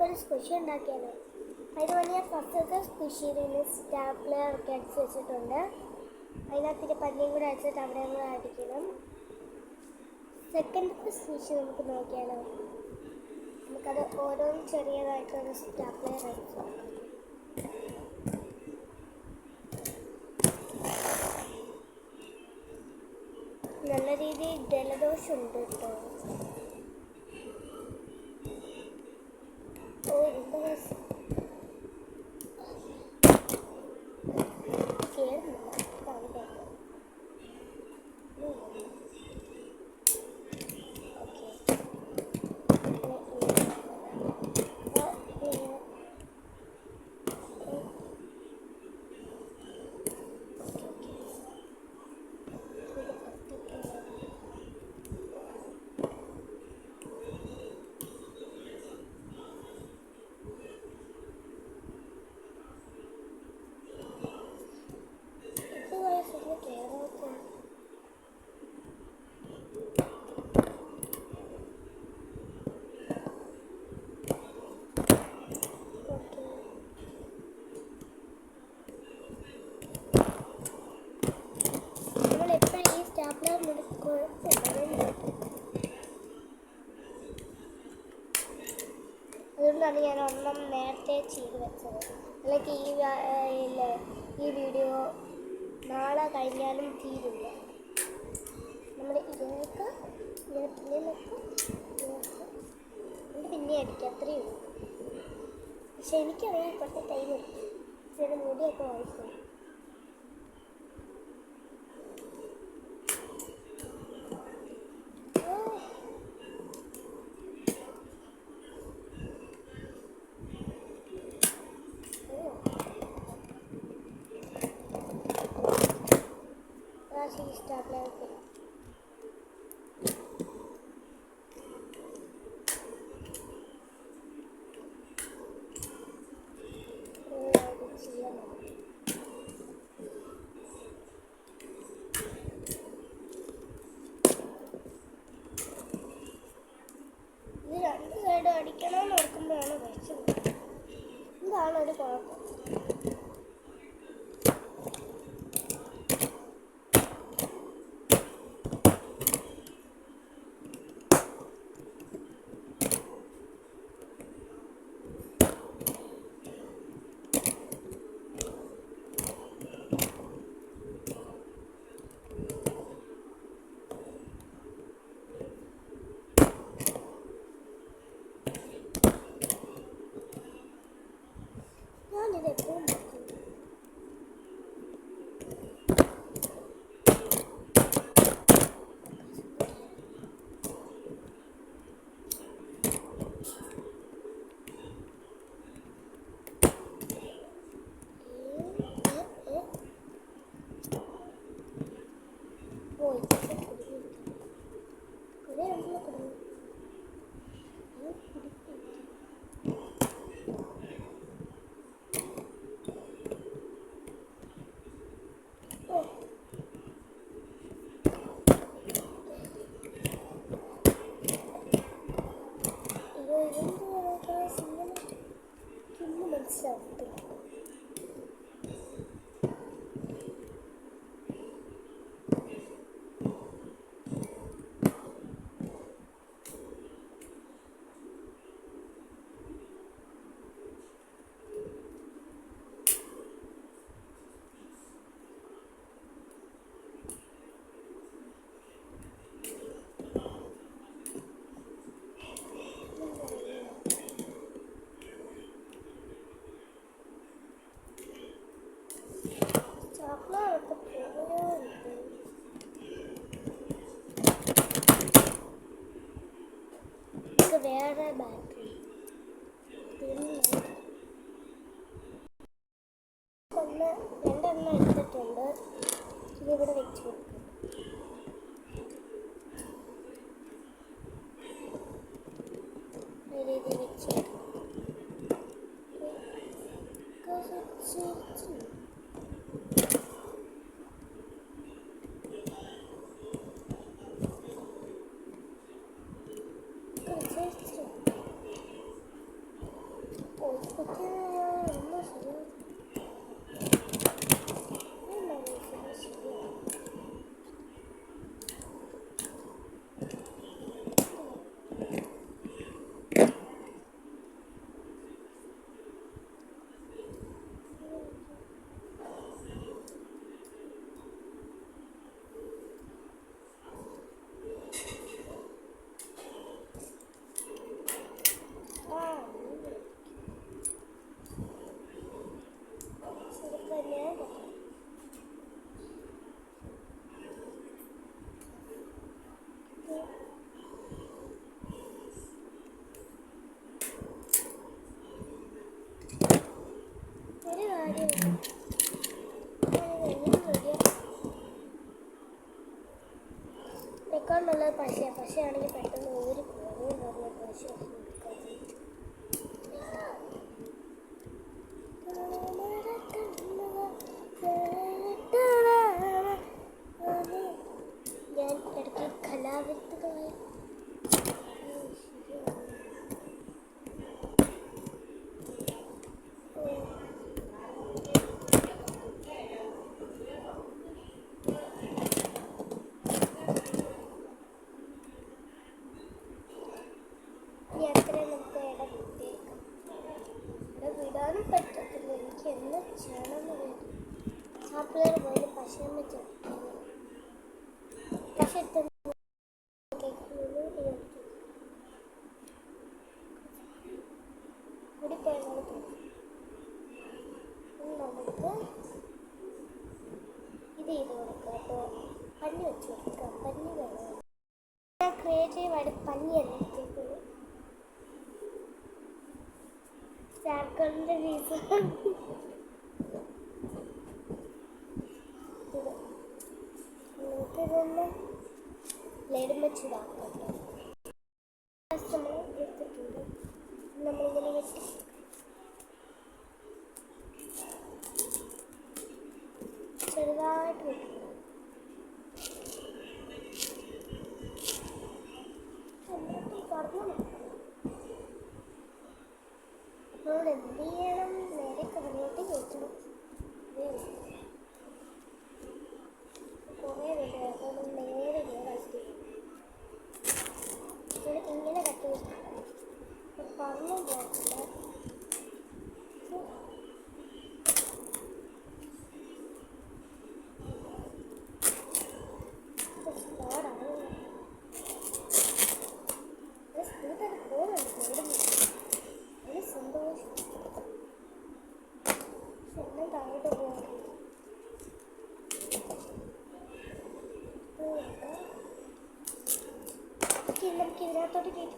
നമുക്കൊരു സ്ക്വിഷി ഉണ്ടാക്കിയാലോ. അതിന് വേണ്ടി ഞാൻ ഫസ്റ്റത്തെ സ്ക്വിഷിയിൽ സ്റ്റാപ്ലർ ഒക്കെ അടിച്ച് വെച്ചിട്ടുണ്ട്. അതിനകത്തിൻ്റെ പല്ലിയും കൂടെ അടിച്ചിട്ട് അവിടെ കൂടെ അടിക്കണം. സെക്കൻഡത്തെ സ്ക്വിഷി നമുക്ക് നോക്കിയാലോ. നമുക്കത് ഓരോന്നും ചെറിയതായിട്ടൊരു സ്റ്റാപ്ലർ അടിച്ചു. നല്ല രീതിയിൽ ജലദോഷമുണ്ട് കേട്ടോ. എന്താ അതുകൊണ്ടാണ് ഞാൻ ഒന്നും നേരത്തെ ചെയ്ത് വെച്ചത്. അല്ലെങ്കിൽ ഈ വീഡിയോ നാളെ കഴിഞ്ഞാലും തീരില്ല. നമ്മൾ ഇതിനൊക്കെ പിന്നെ അടിക്കുക, അത്രയേ ഉള്ളൂ. പക്ഷെ എനിക്കറിയാം കുറച്ച് ടൈം എടുക്കും. ചില മുടിയൊക്കെ വായിക്കും. Stapler. ഇത് രണ്ട് സൈഡ് അടിക്കണമെന്ന് ഓർക്കുമ്പോഴാണ് വെച്ചത്. ഇതാണ് ഒരു കുഴപ്പം. വേറെ ബാറ്ററി രണ്ടെണ്ണം എടുത്തിട്ടുണ്ട്. ഇതിവിടെ വെച്ച് കൊടുക്കും. ഈ രീതിയിൽ വെച്ച് നല്ലത് പശയാണെങ്കിൽ പെട്ടെന്ന് ഊരി പോകും പശ. ഞാൻ ഇടയ്ക്ക് കലാവിത്തുകളായി വിടാനും പറ്റത്തില്ല. എനിക്ക് എന്ന് ചെയ്യണമെന്ന് അറിയാം. ചാപ്പിളർ പോയി പശയമ്മ പശ എടുത്ത് കൂടിപ്പോയത് നമുക്ക് ഇത് ചെയ്ത് കൊടുക്കുക. അപ്പോൾ പഞ്ഞി വെച്ച് കൊടുക്കുക. പഞ്ഞി വേണം. ക്രിയേറ്റീവായിട്ട് പഞ്ഞിയല്ല എടുത്തേക്കുള്ളൂ. സർക്കിളിൻ്റെ റീസൺ നമുക്കിതൊന്ന് ബ്ലേഡും വെച്ചിടാക്കാം. നമ്മൾ എടുത്തിട്ടുണ്ട്. നമ്മളിങ്ങനെ വെച്ച് ചെറുതായിട്ട് വെക്കണം. നമ്മൾ എന്ത് ചെയ്യണം? നേരെ കറിയോട്ട് കയറ്റണം. കുറേ വരും. നേരെ കട്ട് ചെയ്യും. ഇങ്ങനെ കട്ട് ചെയ്തിട്ടുണ്ട്. പറഞ്ഞു പോകത്തില്ല. നമുക്ക് ഇതിനകത്തോട്ട് കയറ്റി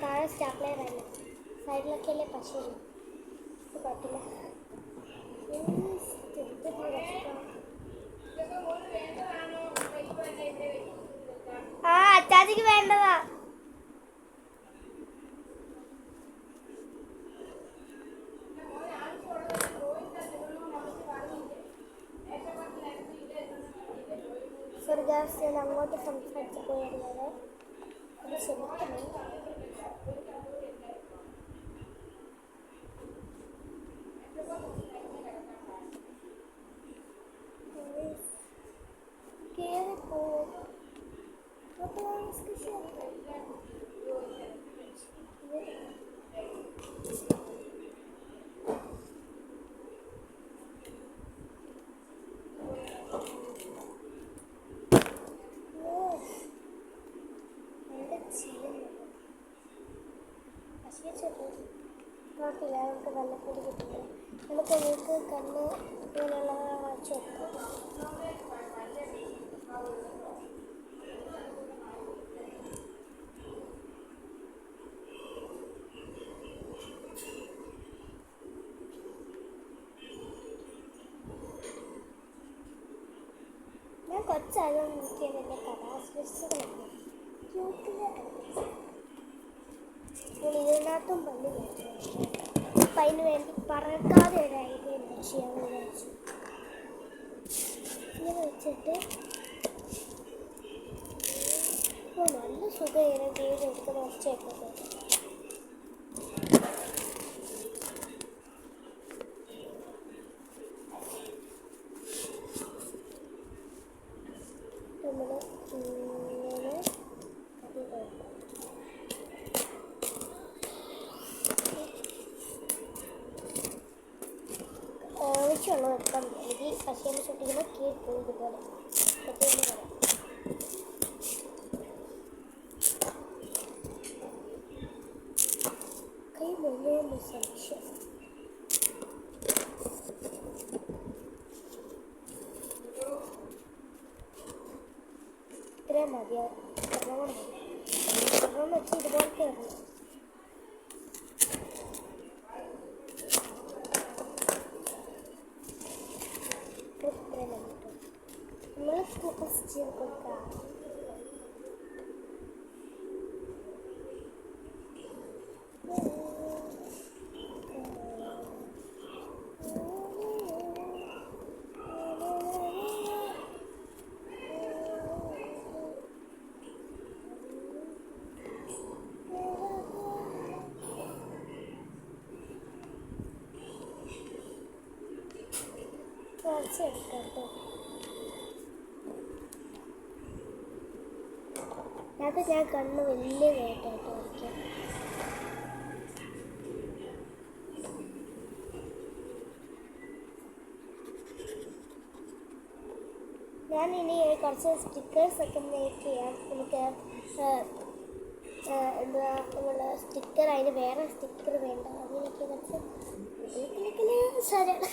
താഴെ സ്റ്റാപ്ലർ ആയി സൈഡിലൊക്കെ അല്ലേ പശുവില്ല. കുഴപ്പമില്ല. അച്ചാച്ചിക്ക് വേണ്ടതാ. ഞാൻ അങ്ങോട്ട് സംസാരിച്ച് പോയിരുന്നത് അത് ക്ഷമിക്കണം. കുഴപ്പമില്ല, നമുക്ക് വല്ലപ്പൊടി കിട്ടില്ല. നമുക്ക് വീട്ടിൽ കണ്ണ് ഇങ്ങനെയുള്ള വച്ച് വെക്കാം. അച്ഛനും നോക്കിയാൽ എൻ്റെ കഥാസൃഷ്ടികളൊക്കെ ഇതിനകത്തും പല്ല് വെച്ചു. അപ്പം അതിന് വേണ്ടി പറക്കാതെ ഒരു ഐഡിയ ചെയ്യാമെന്ന് വിചാരിച്ചു. ഇങ്ങനെ വെച്ചിട്ട് നല്ല സുഖം ഇങ്ങനെ വീട് എടുക്കുന്ന ഒച്ചയൊക്കെ നമ്മൾ ഇങ്ങനെ ആവശ്യമുള്ള വെക്കാൻ എനിക്ക് പശേനെ ചുട്ടിക്കുമ്പോൾ കീഴ്പോയി ഇതുപോലെ പറ്റിയെന്ന് പറയാം. കൈ മുഴുവൻ സംശയം ഇത്രയും മതിയാവും. ഒരെണ്ണം വെച്ച് ഇതുപോലത്തെ വരണം. നമ്മൾ ഫോക്കസ് ചെയ്ത് കൊടുക്കാം. കുറച്ചെടുക്കാം കേട്ടോ. അത് ഞാൻ കണ്ണ് വലിയ കേട്ടായിട്ട് വരയ്ക്കാം. ഞാനിനി കുറച്ച് സ്റ്റിക്കേഴ്സൊക്കെ മേക്ക് ചെയ്യാം. എനിക്ക് എന്താ നമ്മൾ സ്റ്റിക്കർ അതിന് വേറെ സ്റ്റിക്കർ വേണ്ട. അങ്ങനെയൊക്കെ കുറച്ച് ശരിയാണ്.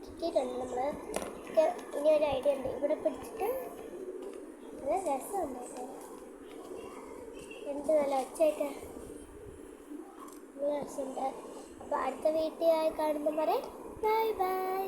കിട്ടിയിട്ടുണ്ട്. നമ്മൾ ഇനി ഒരു ഐഡിയ ഉണ്ട്. ഇവിടെ പിടിച്ചിട്ട് അത് രസമുണ്ട് കേട്ടോ. എന്ത് നല്ല ഒച്ചയൊക്കെ രസമുണ്ട്. അപ്പോൾ അടുത്ത വീട്ടിൽ കാണുമ്പോൾ പറയാം. Bye bye.